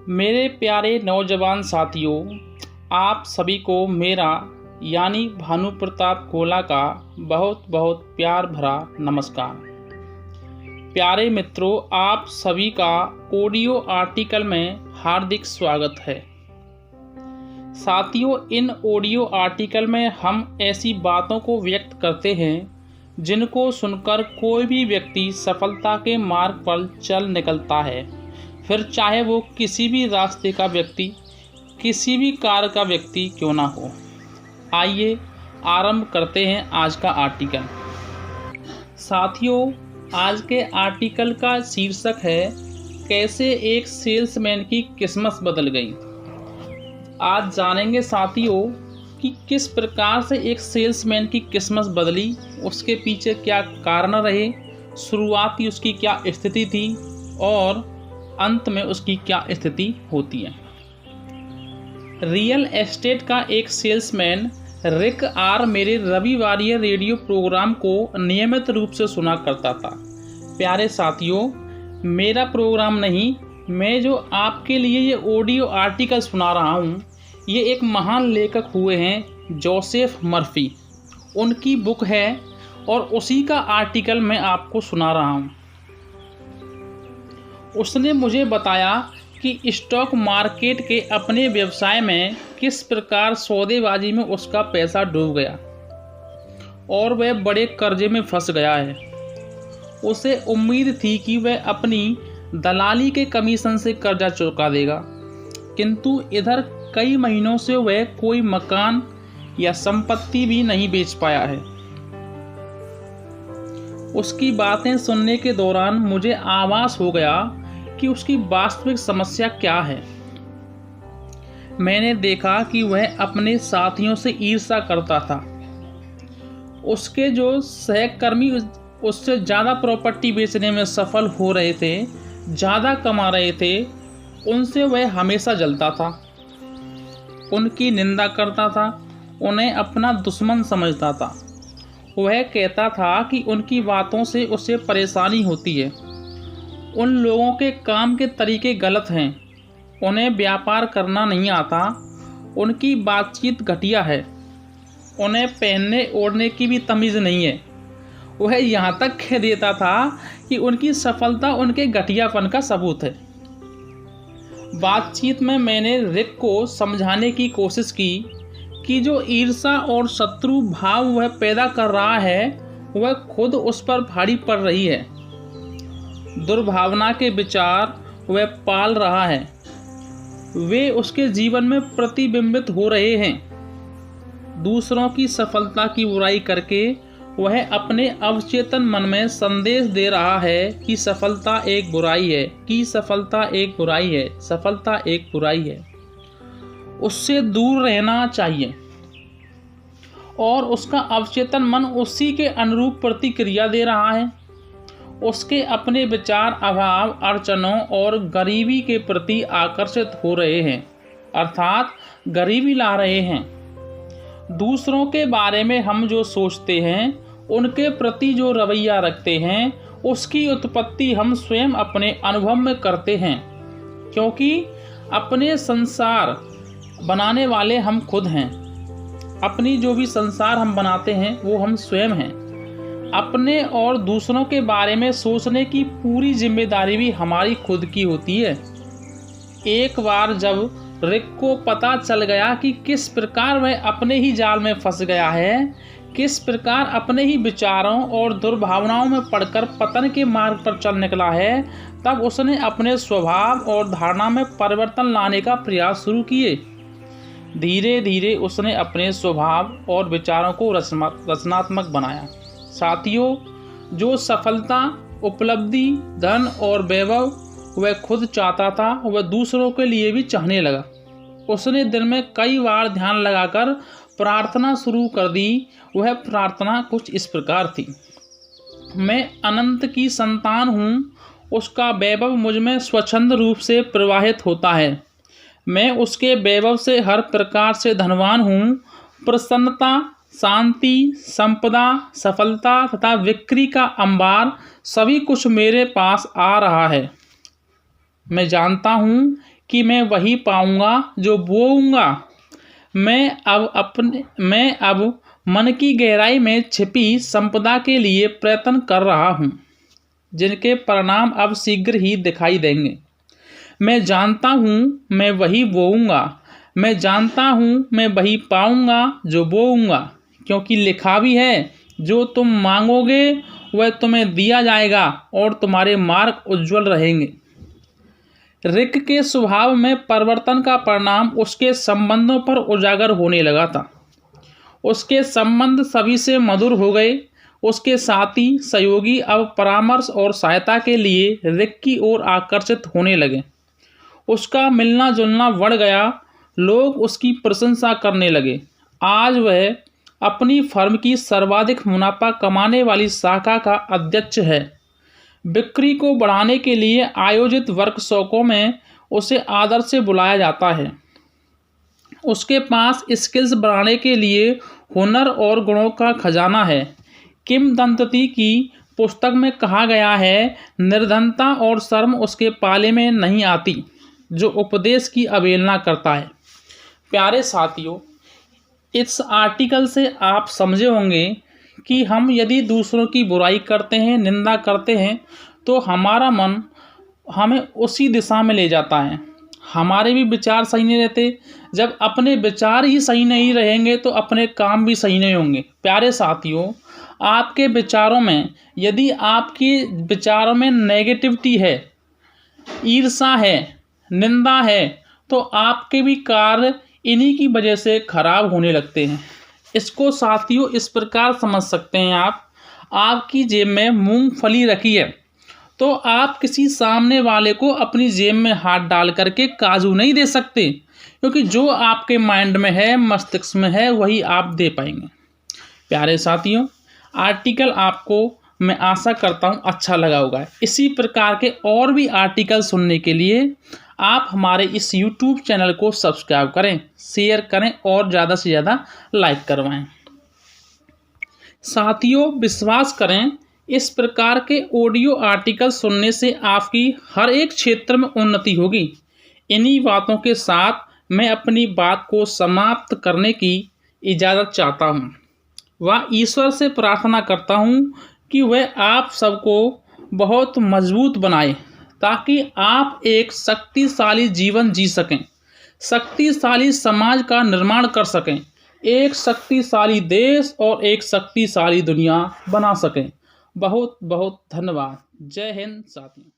मेरे प्यारे नौजवान साथियों, आप सभी को मेरा यानी भानु प्रताप कोला का बहुत बहुत प्यार भरा नमस्कार। प्यारे मित्रों, आप सभी का ऑडियो आर्टिकल में हार्दिक स्वागत है। साथियों, इन ऑडियो आर्टिकल में हम ऐसी बातों को व्यक्त करते हैं जिनको सुनकर कोई भी व्यक्ति सफलता के मार्ग पर चल निकलता है, फिर चाहे वो किसी भी रास्ते का व्यक्ति, किसी भी कार्य का व्यक्ति क्यों ना हो। आइए आरंभ करते हैं आज का आर्टिकल। साथियों, आज के आर्टिकल का शीर्षक है कैसे एक सेल्समैन की किस्मत बदल गई। आज जानेंगे साथियों कि किस प्रकार से एक सेल्समैन की किस्मत बदली, उसके पीछे क्या कारण रहे, शुरुआती उसकी क्या स्थिति थी और अंत में उसकी क्या स्थिति होती है। रियल एस्टेट का एक सेल्समैन रिक आर मेरे रविवारीय रेडियो प्रोग्राम को नियमित रूप से सुना करता था। प्यारे साथियों, मेरा प्रोग्राम नहीं, मैं जो आपके लिए ये ऑडियो आर्टिकल सुना रहा हूँ, ये एक महान लेखक हुए हैं जोसेफ मर्फी। उनकी बुक है और उसी का आर्टिकल मैं आपको सुना रहा हूँ। उसने मुझे बताया कि स्टॉक मार्केट के अपने व्यवसाय में किस प्रकार सौदेबाजी में उसका पैसा डूब गया और वह बड़े कर्जे में फंस गया है। उसे उम्मीद थी कि वह अपनी दलाली के कमीशन से कर्जा चुका देगा, किंतु इधर कई महीनों से वह कोई मकान या संपत्ति भी नहीं बेच पाया है। उसकी बातें सुनने के दौरान मुझे आभास हो गया कि उसकी वास्तविक समस्या क्या है। मैंने देखा कि वह अपने साथियों से ईर्ष्या करता था। उसके जो सहकर्मी उससे ज़्यादा प्रॉपर्टी बेचने में सफल हो रहे थे, ज़्यादा कमा रहे थे, उनसे वह हमेशा जलता था, उनकी निंदा करता था, उन्हें अपना दुश्मन समझता था। वह कहता था कि उनकी बातों से उसे परेशानी होती है, उन लोगों के काम के तरीके गलत हैं, उन्हें व्यापार करना नहीं आता, उनकी बातचीत घटिया है, उन्हें पहनने ओढ़ने की भी तमीज़ नहीं है। वह यहाँ तक कह देता था कि उनकी सफलता उनके घटियापन का सबूत है। बातचीत में मैंने रिक को समझाने की कोशिश की कि जो ईर्ष्या और शत्रु भाव वह पैदा कर रहा है, वह खुद उस पर भारी पड़ रही है। दुर्भावना के विचार वह पाल रहा है, वे उसके जीवन में प्रतिबिंबित हो रहे हैं। दूसरों की सफलता की बुराई करके वह अपने अवचेतन मन में संदेश दे रहा है कि सफलता एक बुराई है, कि सफलता एक बुराई है, सफलता एक बुराई है। उससे दूर रहना चाहिए और उसका अवचेतन मन उसी के अनुरूप प्रतिक्रिया दे रहा है। उसके अपने विचार अभाव, अड़चनों और गरीबी के प्रति आकर्षित हो रहे हैं, अर्थात गरीबी ला रहे हैं। दूसरों के बारे में हम जो सोचते हैं, उनके प्रति जो रवैया रखते हैं, उसकी उत्पत्ति हम स्वयं अपने अनुभव में करते हैं, क्योंकि अपने संसार बनाने वाले हम खुद हैं। अपनी जो भी संसार हम बनाते हैं वो हम स्वयं हैं। अपने और दूसरों के बारे में सोचने की पूरी जिम्मेदारी भी हमारी खुद की होती है। एक बार जब रिक को पता चल गया कि किस प्रकार वह अपने ही जाल में फंस गया है, किस प्रकार अपने ही विचारों और दुर्भावनाओं में पड़कर पतन के मार्ग पर चल निकला है, तब उसने अपने स्वभाव और धारणा में परिवर्तन लाने का प्रयास शुरू किए। धीरे धीरे उसने अपने स्वभाव और विचारों को रचनात्मक बनाया। साथियों, जो सफलता, उपलब्धि, धन और वैभव वह खुद चाहता था, वह दूसरों के लिए भी चाहने लगा। उसने दिन में कई बार ध्यान लगाकर प्रार्थना शुरू कर दी। वह प्रार्थना कुछ इस प्रकार थी: मैं अनंत की संतान हूँ, उसका वैभव मुझ में स्वच्छंद रूप से प्रवाहित होता है। मैं उसके वैभव से हर प्रकार से धनवान हूँ। प्रसन्नता, शांति, संपदा, सफलता तथा बिक्री का अंबार सभी कुछ मेरे पास आ रहा है। मैं जानता हूँ कि मैं वही पाऊंगा जो बोऊंगा। मैं अब मन की गहराई में छिपी संपदा के लिए प्रयत्न कर रहा हूँ, जिनके परिणाम अब शीघ्र ही दिखाई देंगे। मैं जानता हूँ मैं वही बोऊंगा, मैं जानता हूँ मैं वही पाऊंगा जो बोऊंगा, क्योंकि लिखा भी है, जो तुम मांगोगे वह तुम्हें दिया जाएगा और तुम्हारे मार्ग उज्जवल रहेंगे। रिक के स्वभाव में परिवर्तन का परिणाम उसके संबंधों पर उजागर होने लगा था। उसके संबंध सभी से मधुर हो गए। उसके साथी सहयोगी अब परामर्श और सहायता के लिए रिक की ओर आकर्षित होने लगे। उसका मिलना जुलना बढ़ गया। लोग उसकी प्रशंसा करने लगे। आज वह अपनी फर्म की सर्वाधिक मुनाफा कमाने वाली शाखा का अध्यक्ष है। बिक्री को बढ़ाने के लिए आयोजित वर्कशॉपों में उसे आदर से बुलाया जाता है। उसके पास स्किल्स बढ़ाने के लिए हुनर और गुणों का खजाना है। किंवदंती की पुस्तक में कहा गया है, निर्धनता और शर्म उसके पाले में नहीं आती जो उपदेश की अवहेलना करता है। प्यारे साथियों, इस आर्टिकल से आप समझे होंगे कि हम यदि दूसरों की बुराई करते हैं, निंदा करते हैं, तो हमारा मन हमें उसी दिशा में ले जाता है। हमारे भी विचार सही नहीं रहते। जब अपने विचार ही सही नहीं रहेंगे तो अपने काम भी सही नहीं होंगे। प्यारे साथियों, आपके विचारों में यदि आपके विचारों में नेगेटिविटी है, ईर्ष्या है, निंदा है, तो आपके भी कार्य इन्हीं की वजह से खराब होने लगते हैं। इसको साथियों इस प्रकार समझ सकते हैं आप, आपकी जेब में मूंगफली रखी है तो आप किसी सामने वाले को अपनी जेब में हाथ डाल करके काजू नहीं दे सकते, क्योंकि जो आपके माइंड में है, मस्तिष्क में है, वही आप दे पाएंगे। प्यारे साथियों, आर्टिकल आपको मैं आशा करता हूँ अच्छा लगा होगा। इसी प्रकार के और भी आर्टिकल सुनने के लिए आप हमारे इस YouTube चैनल को सब्सक्राइब करें, शेयर करें और ज़्यादा से ज़्यादा लाइक करवाएं। साथियों, विश्वास करें, इस प्रकार के ऑडियो आर्टिकल सुनने से आपकी हर एक क्षेत्र में उन्नति होगी। इन्हीं बातों के साथ मैं अपनी बात को समाप्त करने की इजाज़त चाहता हूँ। वह ईश्वर से प्रार्थना करता हूँ कि वह आप सबको बहुत मजबूत बनाए, ताकि आप एक शक्तिशाली जीवन जी सकें, शक्तिशाली समाज का निर्माण कर सकें, एक शक्तिशाली देश और एक शक्तिशाली दुनिया बना सकें। बहुत बहुत धन्यवाद। जय हिंद साथियों।